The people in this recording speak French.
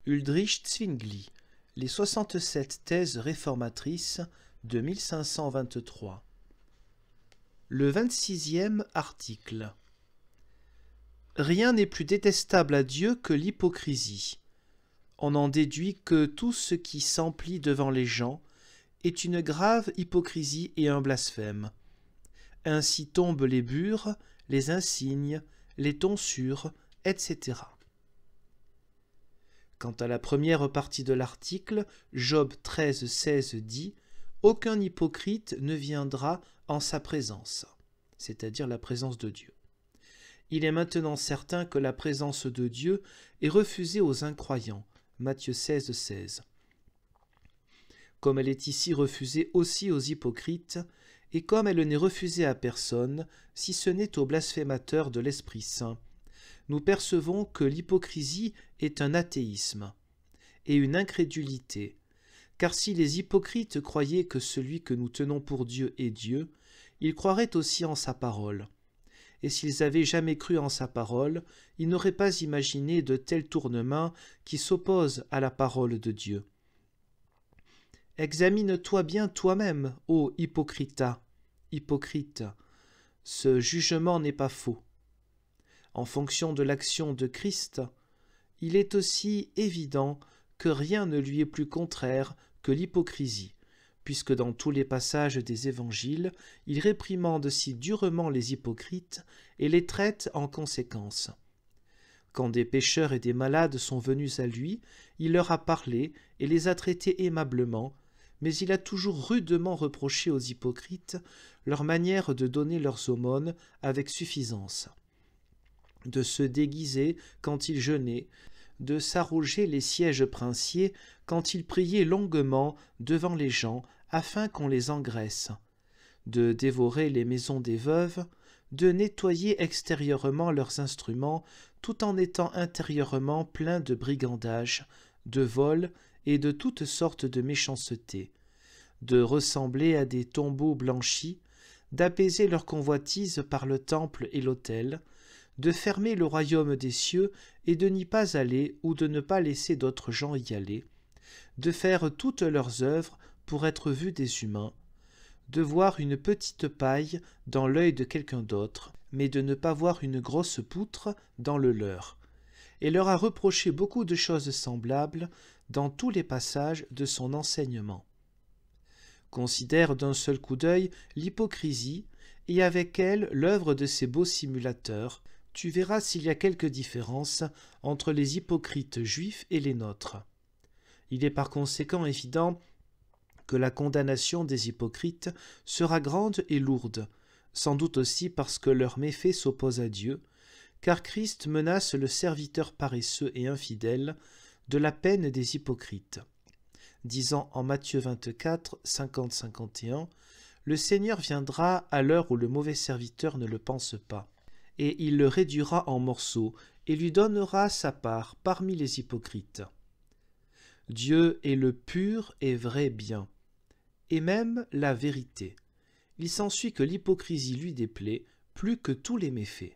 Ulrich Zwingli, les 67 thèses réformatrices de 1523. Le 26e article. Rien n'est plus détestable à Dieu que l'hypocrisie. On en déduit que tout ce qui s'emplit devant les gens est une grave hypocrisie et un blasphème. Ainsi tombent les bures, les insignes, les tonsures, etc. Quant à la première partie de l'article, Job 13,16 dit « Aucun hypocrite ne viendra en sa présence », c'est-à-dire la présence de Dieu. Il est maintenant certain que la présence de Dieu est refusée aux incroyants, Matthieu 16,16. Comme elle est ici refusée aussi aux hypocrites, et comme elle n'est refusée à personne, si ce n'est aux blasphémateurs de l'Esprit Saint, nous percevons que l'hypocrisie est un athéisme et une incrédulité, car si les hypocrites croyaient que celui que nous tenons pour Dieu est Dieu, ils croiraient aussi en sa parole. Et s'ils avaient jamais cru en sa parole, ils n'auraient pas imaginé de tels tournements qui s'opposent à la parole de Dieu. Examine-toi bien toi-même, ô hypocrite, ce jugement n'est pas faux. En fonction de l'action de Christ, il est aussi évident que rien ne lui est plus contraire que l'hypocrisie, puisque dans tous les passages des évangiles, il réprimande si durement les hypocrites et les traite en conséquence. Quand des pécheurs et des malades sont venus à lui, il leur a parlé et les a traités aimablement, mais il a toujours rudement reproché aux hypocrites leur manière de donner leurs aumônes avec suffisance, de se déguiser quand ils jeûnaient, de s'arroger les sièges princiers quand ils priaient longuement devant les gens afin qu'on les engraisse, de dévorer les maisons des veuves, de nettoyer extérieurement leurs instruments tout en étant intérieurement pleins de brigandage, de vol et de toutes sortes de méchanceté, de ressembler à des tombeaux blanchis, d'apaiser leur convoitise par le temple et l'autel, de fermer le royaume des cieux et de n'y pas aller ou de ne pas laisser d'autres gens y aller, de faire toutes leurs œuvres pour être vus des humains, de voir une petite paille dans l'œil de quelqu'un d'autre, mais de ne pas voir une grosse poutre dans le leur, et leur a reproché beaucoup de choses semblables dans tous les passages de son enseignement. Considère d'un seul coup d'œil l'hypocrisie, et avec elle l'œuvre de ces beaux simulateurs. Tu verras s'il y a quelque différence entre les hypocrites juifs et les nôtres. Il est par conséquent évident que la condamnation des hypocrites sera grande et lourde, sans doute aussi parce que leur méfait s'oppose à Dieu, car Christ menace le serviteur paresseux et infidèle de la peine des hypocrites, disant en Matthieu 24, 50-51, « Le Seigneur viendra à l'heure où le mauvais serviteur ne le pense pas, et il le réduira en morceaux et lui donnera sa part parmi les hypocrites. Dieu est le pur et vrai bien, et même la vérité. Il s'ensuit que l'hypocrisie lui déplaît plus que tous les méfaits. »